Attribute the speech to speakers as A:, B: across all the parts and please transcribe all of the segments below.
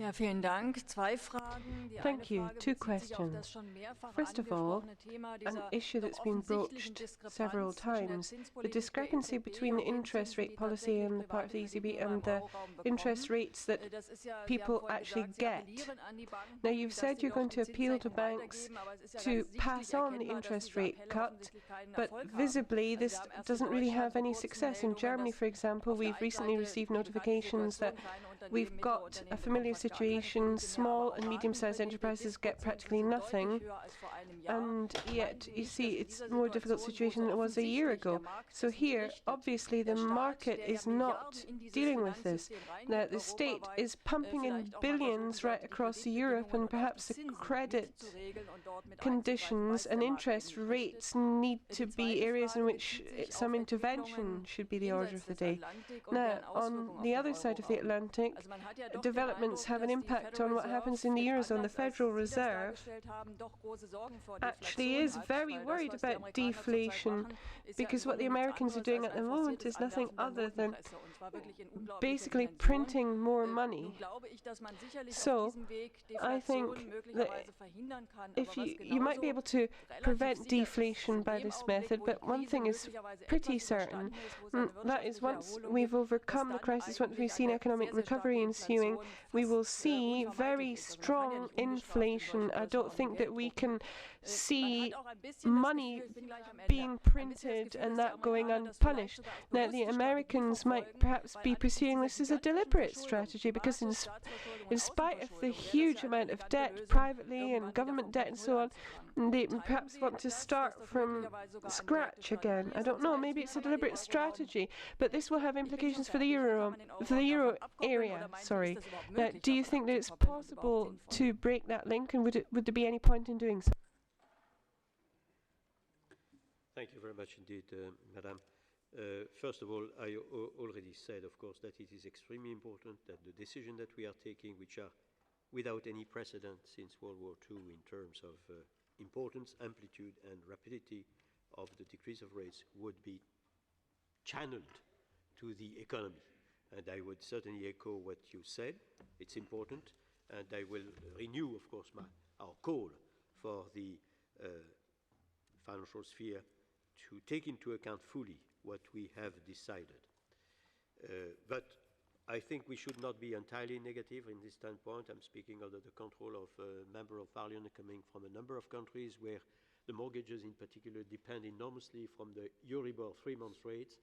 A: Ja, vielen Dank. Zwei Fragen. Die eine
B: Thank you.
A: Frage
B: Two
A: bezieht sich auf das
B: questions.
A: schon mehrfach
B: First of all,
A: angesprochene Thema
B: an
A: dieser
B: issue
A: doch
B: that's been
A: offensichtlichen
B: broached several
A: Diskrepanz zwischen der
B: times, the
A: Zinspolitik der
B: discrepancy
A: EZB
B: between the
A: und den
B: interest
A: Zinsen,
B: rate
A: die
B: policy
A: tatsächlich
B: on the part of
A: private
B: the ECB
A: Kreditgeber
B: and
A: im
B: the
A: Euroraum
B: interest
A: bekommen.
B: rates that
A: Das ist ja, Sie haben
B: people
A: vorhin
B: actually
A: gesagt, Sie
B: get.
A: appellieren an die Banken,
B: Now, you've
A: dass
B: said
A: sie
B: you're
A: doch
B: going
A: die
B: to appeal to
A: Zinssenkung
B: banks
A: weitergeben, aber es ist ja
B: to
A: ganz sichtlich
B: pass on the
A: erkennbar, dass
B: interest
A: diese
B: rate
A: Appelle
B: cut,
A: offensichtlich keinen
B: but
A: Erfolg haben.
B: visibly
A: Also wir
B: this
A: haben erst in
B: doesn't really
A: Deutschland
B: have
A: vor
B: any
A: kurzem
B: success. In
A: Meldungen,
B: Germany,
A: dass
B: for example,
A: auf der
B: we've
A: einen
B: recently
A: Seite
B: received
A: die bekannte
B: notifications that
A: Situation, kleine Unternehmen,
B: we've got
A: Mikrounternehmen
B: a
A: bekommen
B: familiar
A: fast gar keine
B: situation,
A: Kredite mehr,
B: small
A: aber auch
B: and medium-sized
A: Ratenkredite
B: enterprises get
A: Disposzinsen
B: practically
A: sind
B: nothing,
A: deutlich höher als vor einem Jahr.
B: and
A: Meinen
B: yet,
A: Sie
B: you
A: nicht,
B: see,
A: dass in
B: it's
A: dieser
B: a more difficult
A: Situation,
B: situation
A: wo
B: than
A: so
B: it was a year
A: offensichtlich der
B: ago.
A: Markt
B: So
A: dessen
B: here,
A: berichtet,
B: obviously, the
A: der Staat,
B: market
A: der ja
B: is not
A: Milliarden in dieses
B: dealing with this.
A: Finanzsystem
B: Now,
A: reingibt,
B: the state
A: europaweit,
B: is pumping in
A: vielleicht auch mal versuchen
B: billions right
A: sollte, die
B: across Europe,
A: Kreditbedingungen
B: and
A: und auch die
B: perhaps the
A: Zinsen
B: credit
A: mitzuregeln und dort mit einzugreifen,
B: conditions
A: weiß
B: and
A: der Markt
B: interest
A: eben nicht
B: rates
A: richtig.
B: need to
A: Die
B: be
A: zweite
B: areas in
A: Frage
B: which
A: bezieht sich
B: some
A: auf
B: intervention
A: Entwicklungen
B: should be the order of
A: jenseits
B: the
A: des
B: day.
A: Atlantik und
B: Now,
A: deren Auswirkungen
B: on
A: auf
B: the
A: den
B: other side of the
A: Euroraum.
B: Atlantic,
A: Also man hat ja doch den
B: developments
A: Eindruck,
B: have an
A: dass die
B: impact
A: Federal
B: on what happens in the
A: Reserve
B: Eurozone. The
A: anders, als
B: Federal
A: Sie das
B: Reserve
A: dargestellt haben, doch große Sorgen vor
B: actually
A: Deflation
B: is
A: hat,
B: very
A: weil das,
B: worried
A: was die
B: about
A: Amerikaner zurzeit
B: deflation,
A: machen, ist ja im
B: because what the
A: Grunde nichts
B: Americans are
A: anderes
B: doing
A: als
B: at the
A: ein
B: moment
A: forciertes
B: is nothing
A: Anwerfen der
B: other than
A: Notenpresse, und zwar wirklich in unglaublicher
B: basically
A: Dimension.
B: printing more
A: Nun
B: money.
A: glaube ich, dass man sicherlich auf
B: So,
A: diesem Weg
B: I
A: Deflation
B: think
A: möglicherweise verhindern kann,
B: if
A: aber was
B: you might be able
A: genauso
B: to
A: relativ
B: prevent
A: sicher ist,
B: deflation
A: in
B: by
A: dem
B: this
A: Augenblick,
B: method,
A: wo die
B: but one
A: Krise
B: thing is
A: möglicherweise
B: pretty
A: etwas
B: certain,
A: überstanden ist, wo es eine
B: that is
A: wirtschaftliche
B: once
A: Erholung
B: we've
A: gibt,
B: overcome the
A: dass dann
B: crisis, once we've
A: eigentlich
B: seen
A: eine
B: economic
A: sehr, sehr starke
B: recovery ensuing,
A: Inflation
B: we will
A: fast
B: see
A: unvermeidlich
B: very
A: ist. Also man kann ja
B: strong
A: nicht ungestraft in
B: inflation.
A: solchen
B: I don't think
A: Größenordnungen
B: that we
A: Geld drucken.
B: can
A: Man
B: see
A: hat auch ein bisschen das
B: money
A: Gefühl, ich bin gleich am Ende,
B: being
A: ein bisschen das
B: printed
A: Gefühl,
B: and
A: dass die
B: that going
A: Amerikaner das vielleicht
B: unpunished.
A: sogar als
B: Now, the
A: bewusste Strategie
B: Americans might
A: verfolgen,
B: perhaps
A: weil
B: be
A: angesichts
B: pursuing
A: dieser
B: this as a
A: gigantischen
B: deliberate
A: Verschuldung,
B: strategy, because
A: Basis Staatsverschuldung und
B: in spite of the
A: Außenverschuldung, wäre das
B: huge
A: ja eine
B: amount of
A: elegante
B: debt
A: Lösung,
B: privately and
A: irgendwann wieder
B: government
A: von
B: debt
A: Punkt
B: and
A: Null
B: so on,
A: anzufangen.
B: they
A: Teilen
B: perhaps
A: Sie
B: want to
A: das,
B: start
A: dass das
B: from
A: möglicherweise sogar ein
B: scratch
A: direkte
B: again.
A: Strategie
B: I
A: ist?
B: don't
A: Und
B: know,
A: zunächst,
B: maybe
A: wie
B: it's a
A: kann man den
B: deliberate
A: Euroraum
B: strategy, but this will have
A: Ich bin schon
B: implications for the
A: fertig. Wie kann
B: euro,
A: man den
B: for the
A: Euroraum
B: euro
A: davon abkoppeln,
B: area.
A: oder meinen Sie,
B: Sorry.
A: ist das überhaupt
B: Now,
A: möglich,
B: do you
A: davon
B: think that it's
A: abzukoppeln und überhaupt
B: possible
A: sinnvoll?
B: to break that link, and would there be any point in doing so?
C: Thank you very much indeed, Madam. First of all, I already said, of course, that it is extremely important that the decision that we are taking, which are without any precedent since World War II in terms of importance, amplitude, and rapidity of the decrease of rates, would be channeled to the economy. And I would certainly echo what you said. It's important. And I will renew, of course, our call for the financial sphere to take into account fully what we have decided. But I think we should not be entirely negative in this standpoint. I'm speaking under the control of a member of parliament coming from a number of countries where the mortgages in particular depend enormously from the Euribor 3-month rates.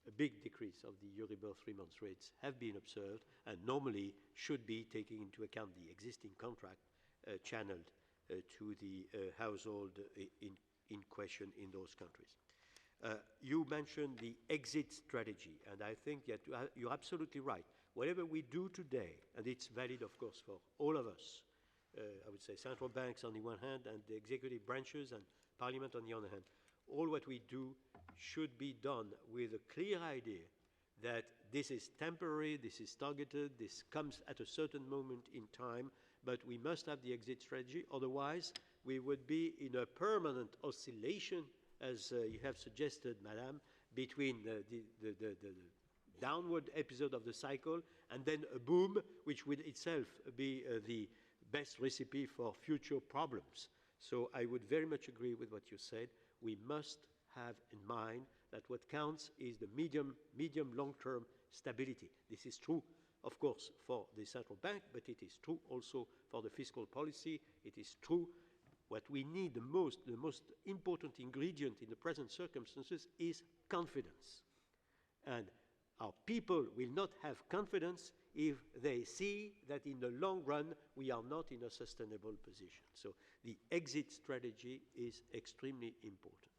C: A big decrease of the Euribor 3-month rates have been observed and normally should be taking into account the existing contract channeled to the household in question in those countries. You mentioned the exit strategy, and I think that you're absolutely right. Whatever we do today, and it's valid, of course, for all of us, I would say central banks on the one hand and the executive branches and parliament on the other hand, all what we do should be done with a clear idea that this is temporary, this is targeted, this comes at a certain moment in time, but we must have the exit strategy. Otherwise, we would be in a permanent oscillation, as you have suggested, Madam, between the downward episode of the cycle and then a boom, which would itself be the best recipe for future problems. So I would very much agree with what you said. We must have in mind that what counts is the medium, long-term stability. This is true, of course, for the central bank, but it is true also for the fiscal policy. It is true. What we need the most important ingredient in the present circumstances is confidence. And our people will not have confidence if they see that in the long run we are not in a sustainable position. So the exit strategy is extremely important.